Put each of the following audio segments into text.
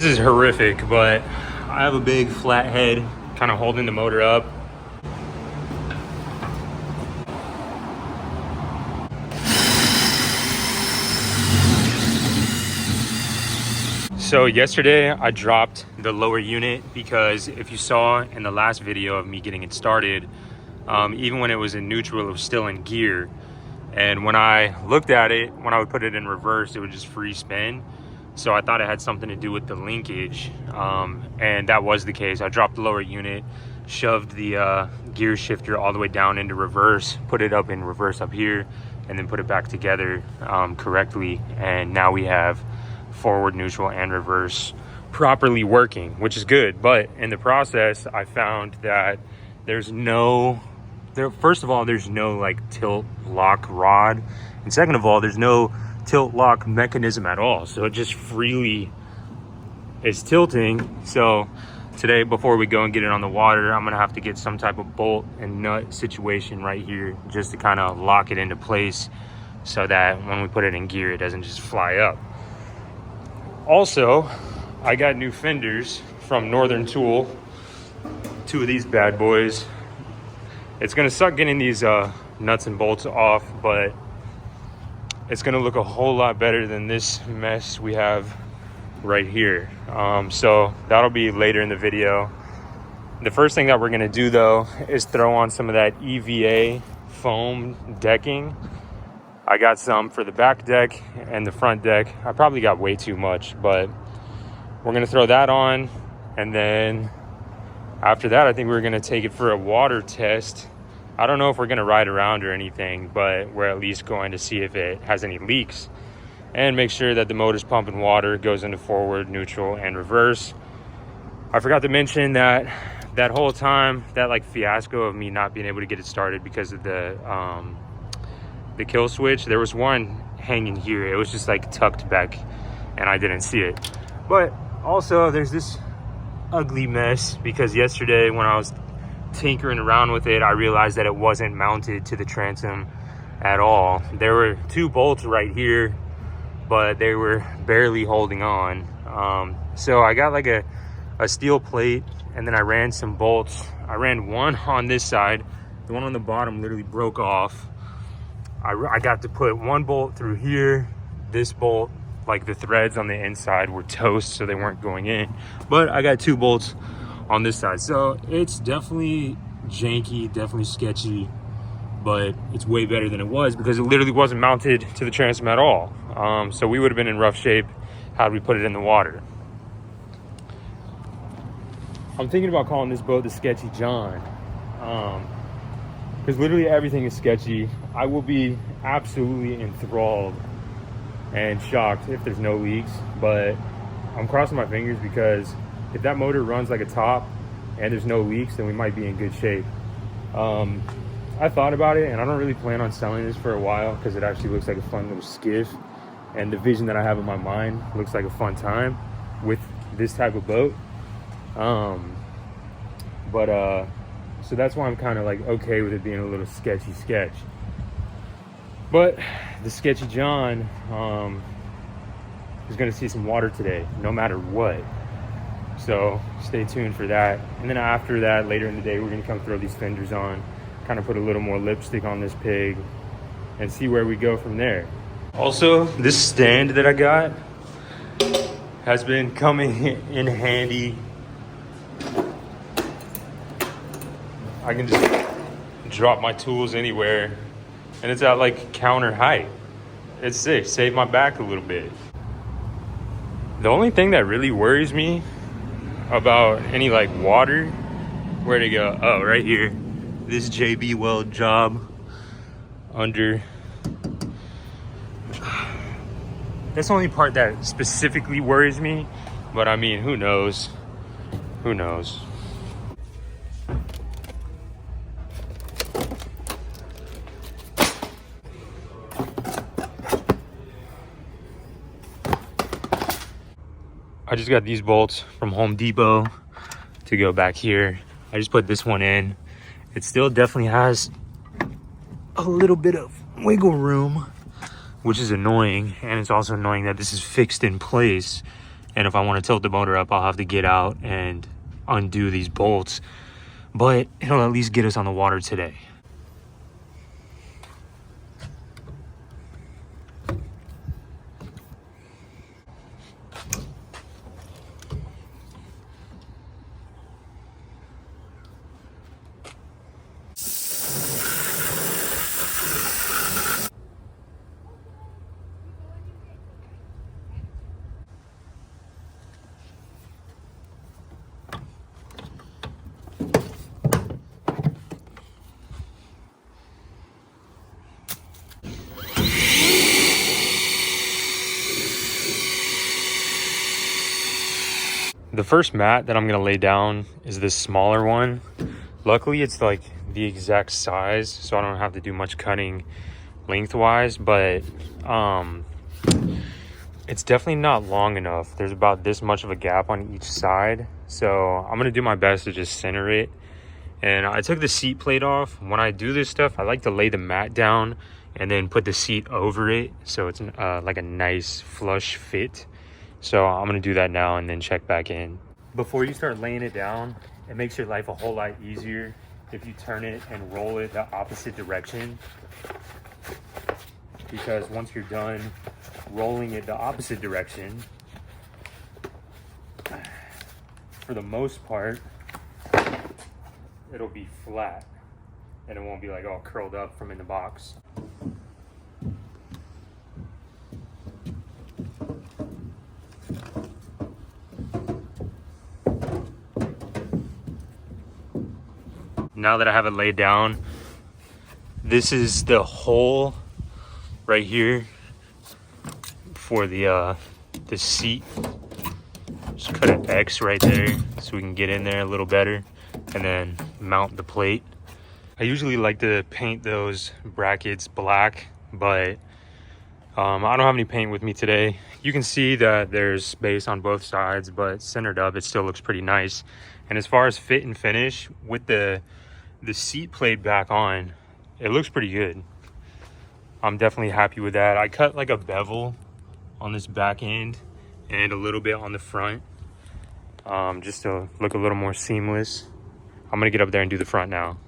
This is horrific, but I have a big flat head kind of holding the motor up. So yesterday I dropped the lower unit because if you saw in the last video of me getting it started, even when it was in neutral, it was still in gear. And when I looked at it, when I would put it in reverse, it would just free spin. So I thought it had something to do with the linkage, and that was the case. I dropped the lower unit, shoved the gear shifter all the way down into reverse, put it up in reverse up here, and then put it back together correctly. And now we have forward, neutral, and reverse properly working, which is good. But in the process, I found that first of all, there's no like tilt lock rod, and second of all, there's no tilt lock mechanism at all, so it just freely is tilting. So today, before we go and get it on the water, I'm gonna have to get some type of bolt and nut situation right here just to kind of lock it into place so that when we put it in gear, it doesn't just fly up. Also, I got new fenders from Northern Tool, 2 of these bad boys. It's gonna suck getting these nuts and bolts off, but it's gonna look a whole lot better than this mess we have right here. So that'll be later in the video. The first thing that we're gonna do though is throw on some of that EVA foam decking. I got some for the back deck and the front deck. I probably got way too much, but we're gonna throw that on. And then after that, I think we're gonna take it for a water test. I don't know if we're gonna ride around or anything, but we're at least going to see if it has any leaks and make sure that the motor's pumping water, goes into forward, neutral, and reverse. I forgot to mention that whole time, that like fiasco of me not being able to get it started because of the kill switch, there was one hanging here. It was just like tucked back and I didn't see it. But also there's this ugly mess because yesterday when I was tinkering around with it, I realized that it wasn't mounted to the transom at all. There were 2 bolts right here, but they were barely holding on. So I got like a steel plate, and then I ran some bolts. I ran one on this side. The one on the bottom literally broke off. I got to put 1 bolt through here. This bolt, like the threads on the inside were toast, so they weren't going in. But I got 2 bolts on this side. So it's definitely janky, definitely sketchy, but it's way better than it was because it literally wasn't mounted to the transom at all. So we would have been in rough shape had we put it in the water. I'm thinking about calling this boat the Sketchy John, because literally everything is sketchy. I will be absolutely enthralled and shocked if there's no leaks, but I'm crossing my fingers because if that motor runs like a top and there's no leaks, then we might be in good shape. I thought about it, and I don't really plan on selling this for a while because it actually looks like a fun little skiff, and the vision that I have in my mind looks like a fun time with this type of boat. So that's why I'm kind of like okay with it being a little sketchy sketch. But the Sketchy John is gonna see some water today, no matter what. So stay tuned for that. And then after that, later in the day, we're gonna come throw these fenders on, kind of put a little more lipstick on this pig and see where we go from there. Also, this stand that I got has been coming in handy. I can just drop my tools anywhere and it's at like counter height. It's sick, save my back a little bit. The only thing that really worries me about any like water, where'd it go? Oh, right here. This JB Weld job under. That's the only part that specifically worries me, but I mean, who knows? Who knows? I just got these bolts from Home Depot to go back here. I just put this one in. It still definitely has a little bit of wiggle room, which is annoying. And it's also annoying that this is fixed in place And if I want to tilt the motor up, I'll have to get out and undo these bolts. But it'll at least get us on the water today. The first mat that I'm gonna lay down is this smaller one. Luckily, it's like the exact size, so I don't have to do much cutting lengthwise, but it's definitely not long enough. There's about this much of a gap on each side, so I'm gonna do my best to just center it. And I took the seat plate off. When I do this stuff, I like to lay the mat down and then put the seat over it, so it's like a nice flush fit. So I'm gonna do that now and then check back in. Before you start laying it down, it makes your life a whole lot easier if you turn it and roll it the opposite direction. Because once you're done rolling it the opposite direction, for the most part, it'll be flat and it won't be like all curled up from in the box. Now that I have it laid down, this is the hole right here for the seat. Just cut an X right there so we can get in there a little better and then mount the plate. I usually like to paint those brackets black, but I don't have any paint with me today. You can see that there's space on both sides, but centered up, it still looks pretty nice. And as far as fit and finish, with the seat plate back on, it looks pretty good. I'm definitely happy with that. I cut like a bevel on this back end and a little bit on the front, just to look a little more seamless. I'm gonna get up there and do the front now.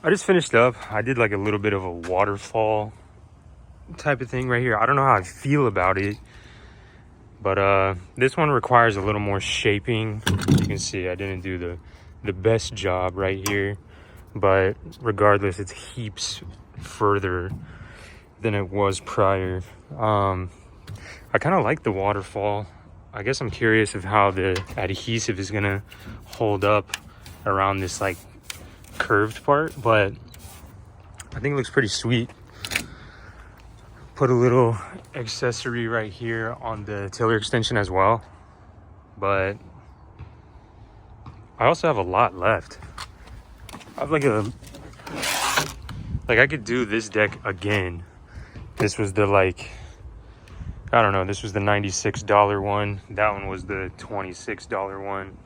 I just finished up. I did like a little bit of a waterfall type of thing right here. I don't know how I feel about it, but this one requires a little more shaping. You can see I didn't do the best job right here, but regardless, it's heaps further than it was prior. I kind of like the waterfall. I guess I'm curious of how the adhesive is gonna hold up around this like curved part, but I think it looks pretty sweet. Put a little accessory right here on the tiller extension as well, but I also have a lot left. I have I could do this deck again. This was the I don't know, this was the $96 one. That one was the $26 one.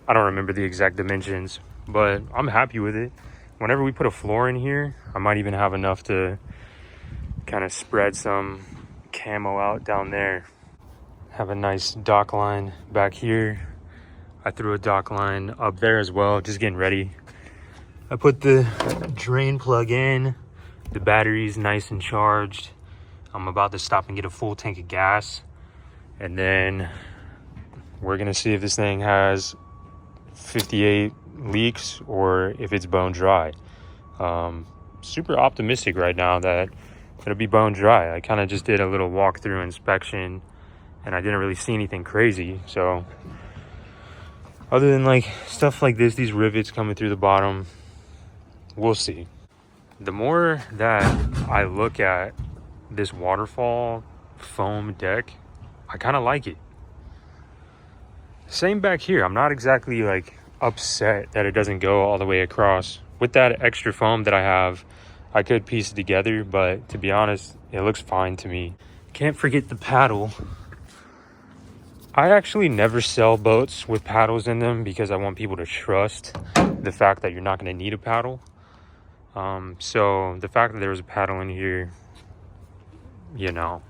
I don't remember the exact dimensions, but I'm happy with it. Whenever we put a floor in here, I might even have enough to kind of spread some camo out down there. Have a nice dock line back here. I threw a dock line up there as well, just getting ready. I put the drain plug in. The battery's nice and charged. I'm about to stop and get a full tank of gas, and then we're gonna see if this thing has 58 leaks or if it's bone dry. Super optimistic right now that it'll be bone dry. I kind of just did a little walkthrough inspection and I didn't really see anything crazy. So other than like stuff like this, these rivets coming through the bottom, we'll see. The more that I look at this waterfall foam deck, I kind of like it. Same back here. I'm not exactly like upset that it doesn't go all the way across. With that extra foam that I have, I could piece it together, but to be honest, it looks fine to me. Can't forget the paddle. I actually never sell boats with paddles in them because I want people to trust the fact that you're not going to need a paddle. So the fact that there was a paddle in here, you know,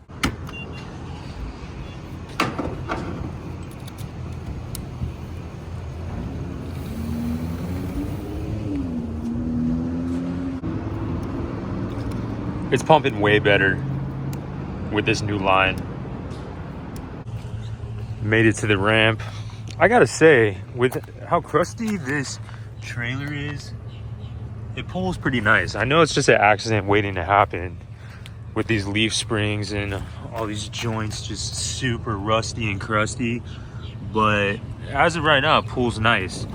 It's pumping way better with this new line. Made it to the ramp. I gotta say, with how crusty this trailer is, it pulls pretty nice. I know it's just an accident waiting to happen with these leaf springs and all these joints just super rusty and crusty, but as of right now, it pulls nice.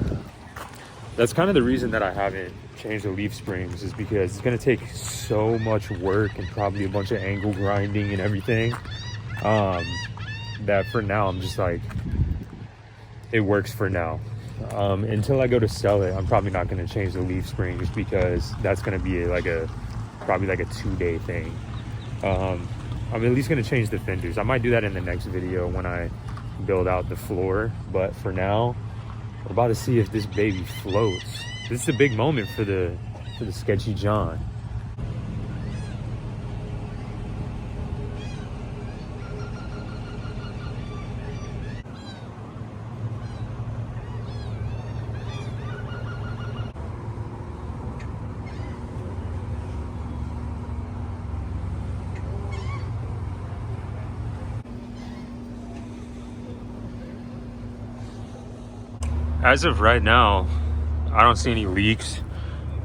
That's kind of the reason that I haven't changed the leaf springs, is because it's gonna take so much work and probably a bunch of angle grinding and everything, that for now I'm just like, it works for now. Until I go to sell it, I'm probably not going to change the leaf springs, because that's going to be probably like a 2-day thing. I'm at least going to change the fenders. I might do that in the next video when I build out the floor, but for now we're about to see if this baby floats. This is a big moment for the Sketchy John. As of right now, I don't see any leaks.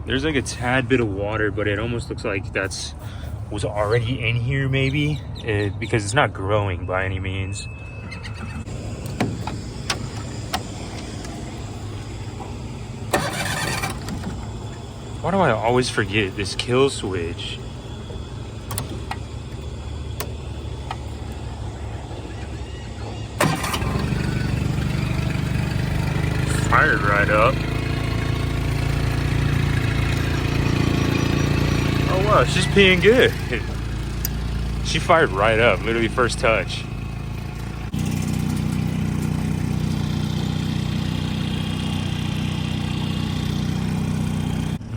There's like a tad bit of water, but it almost looks like was already in here maybe, because it's not growing by any means. Why do I always forget this kill switch? Fired right up. Oh wow, she's peeing good. She fired right up, literally first touch.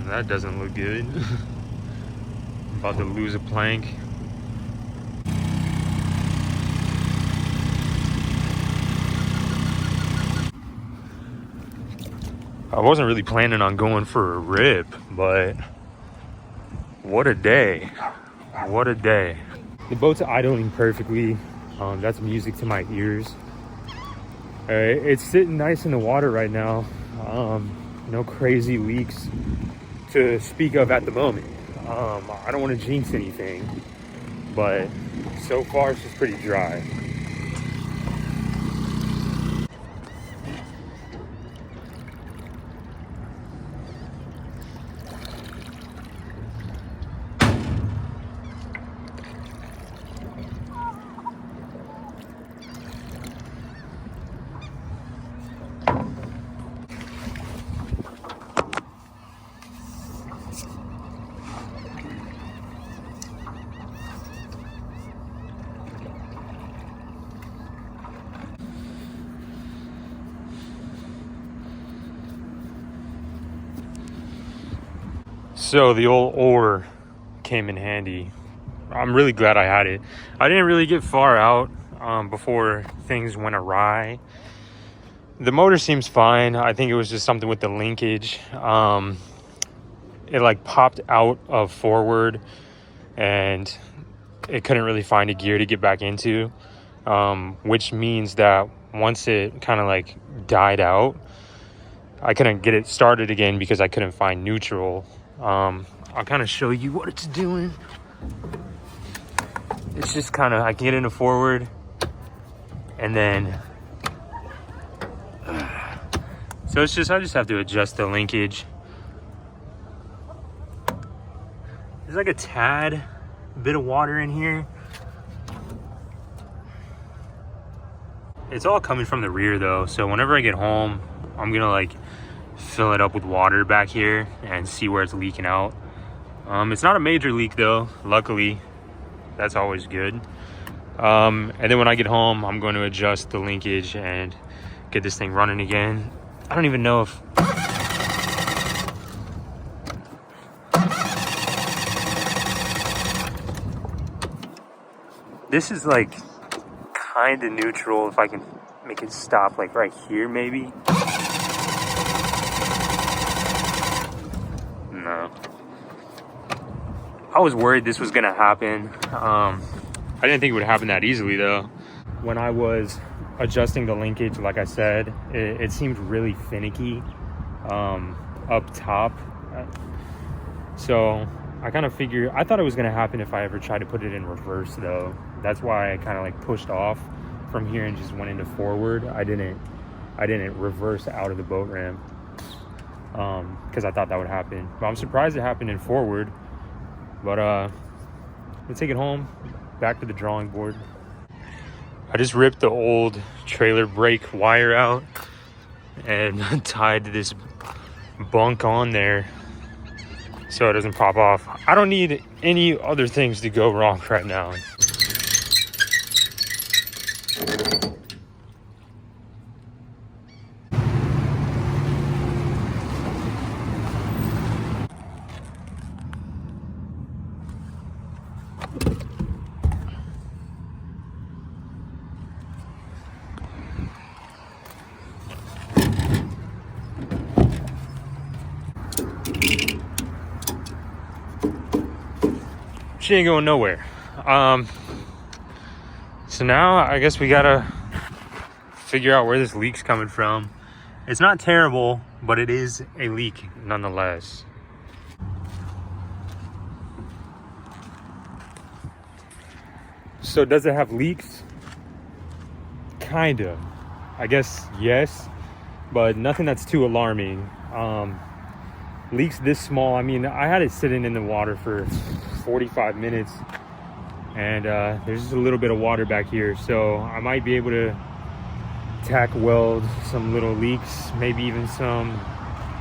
That doesn't look good. I'm about to lose a plank. I wasn't really planning on going for a rip, but what a day. What a day. The boat's idling perfectly. That's music to my ears. It's sitting nice in the water right now. No crazy leaks to speak of at the moment. I don't want to jinx anything, but so far it's just pretty dry. So the old oar came in handy. I'm really glad I had it. I didn't really get far out before things went awry. The motor seems fine. I think it was just something with the linkage. It like popped out of forward and it couldn't really find a gear to get back into, which means that once it kind of like died out, I couldn't get it started again because I couldn't find neutral. I'll kind of show you what it's doing. It's just kind of, I can get into forward and then so it's just, I just have to adjust the linkage. There's like a tad bit of water in here. It's all coming from the rear though, so whenever I get home I'm gonna like fill it up with water back here and see where it's leaking out. It's not a major leak though, luckily. That's always good. And then when I get home I'm going to adjust the linkage and get this thing running again. I don't even know if this is like kind of neutral. If I can make it stop like right here maybe. No. I was worried this was gonna happen. I didn't think it would happen that easily though. When I was adjusting the linkage, like I said, it seemed really finicky up top. So I kind of figured, I thought it was gonna happen if I ever tried to put it in reverse though. That's why I kind of like pushed off from here and just went into forward. I didn't reverse out of the boat ramp because I thought that would happen. But I'm surprised it happened in forward. But we'll take it home, back to the drawing board. I just ripped the old trailer brake wire out and tied this bunk on there so it doesn't pop off. I don't need any other things to go wrong right now. She ain't going nowhere. So now I guess we gotta figure out where this leak's coming from. It's not terrible, but it is a leak nonetheless. So does it have leaks? Kinda. I guess yes, but nothing that's too alarming. Leaks this small, I mean, I had it sitting in the water for 45 minutes and there's just a little bit of water back here, so I might be able to tack weld some little leaks, maybe even some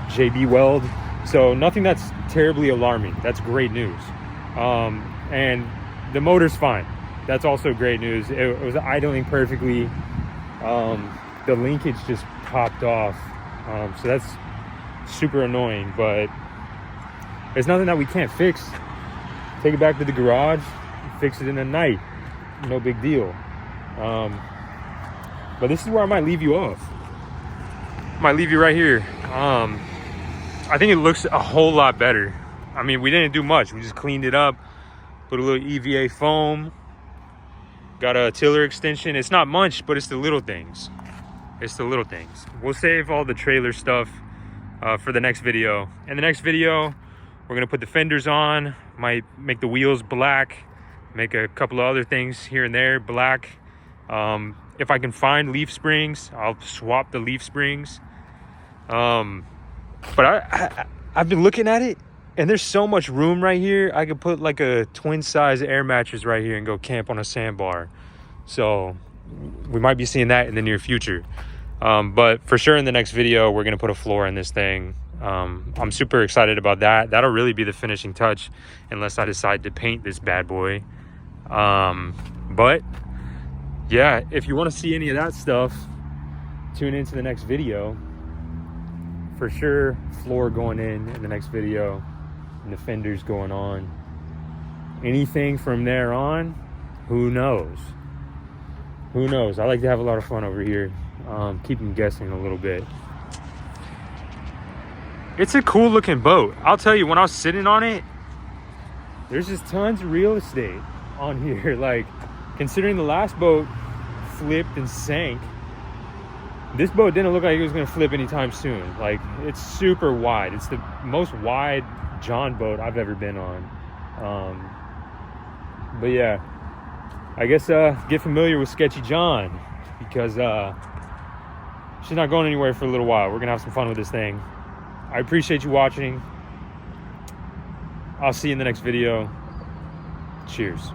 JB weld. So nothing that's terribly alarming. That's great news. And the motor's fine. That's also great news. It was idling perfectly. The linkage just popped off, so that's super annoying, but it's nothing that we can't fix. Take it back to the garage, fix it in the night, no big deal. But this is where I might leave you off. Might leave you right here. I think it looks a whole lot better. I mean, we didn't do much. We just cleaned it up, put a little EVA foam, got a tiller extension. It's not much, but it's the little things. It's the little things. We'll save all the trailer stuff for the next video. In the next video, we're gonna put the fenders on, might make the wheels black, make a couple of other things here and there black. If I can find leaf springs, I'll swap the leaf springs. But I've been looking at it, and there's so much room right here. I could put like a twin size air mattress right here and go camp on a sandbar. So we might be seeing that in the near future. But for sure in the next video, we're gonna put a floor in this thing. I'm super excited about that. That'll really be the finishing touch unless I decide to paint this bad boy. But yeah, if you want to see any of that stuff, tune into the next video. For sure, floor going in the next video and the fenders going on. Anything from there on, who knows? Who knows? I like to have a lot of fun over here. Keep them guessing a little bit. It's a cool looking boat. I'll tell you, when I was sitting on it, there's just tons of real estate on here. Like, considering the last boat flipped and sank, this boat didn't look like it was gonna flip anytime soon. Like, it's super wide. It's the most wide John boat I've ever been on. But yeah, I guess get familiar with Sketchy John, because she's not going anywhere for a little while. We're gonna have some fun with this thing. I appreciate you watching. I'll see you in the next video. Cheers.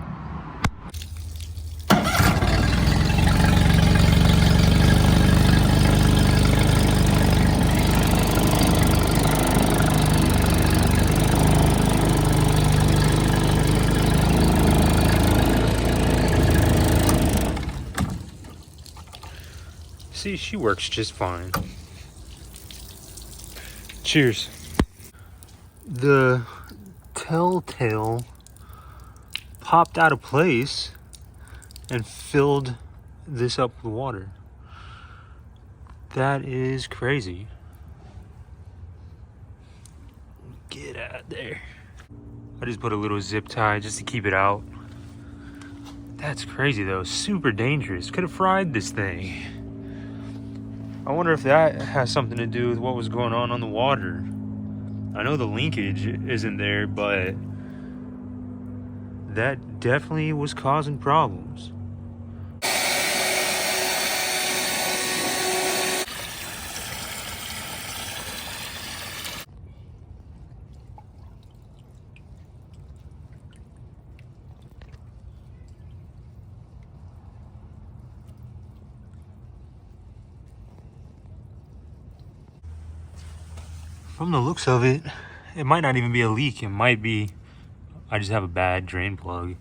See, she works just fine. Cheers. The telltale popped out of place and filled this up with water. That is crazy. Get out there. I just put a little zip tie just to keep it out. That's crazy though, super dangerous. Could have fried this thing. I wonder if that has something to do with what was going on the water. I know the linkage isn't there, but that definitely was causing problems. From the looks of it, it might not even be a leak. It might be I just have a bad drain plug.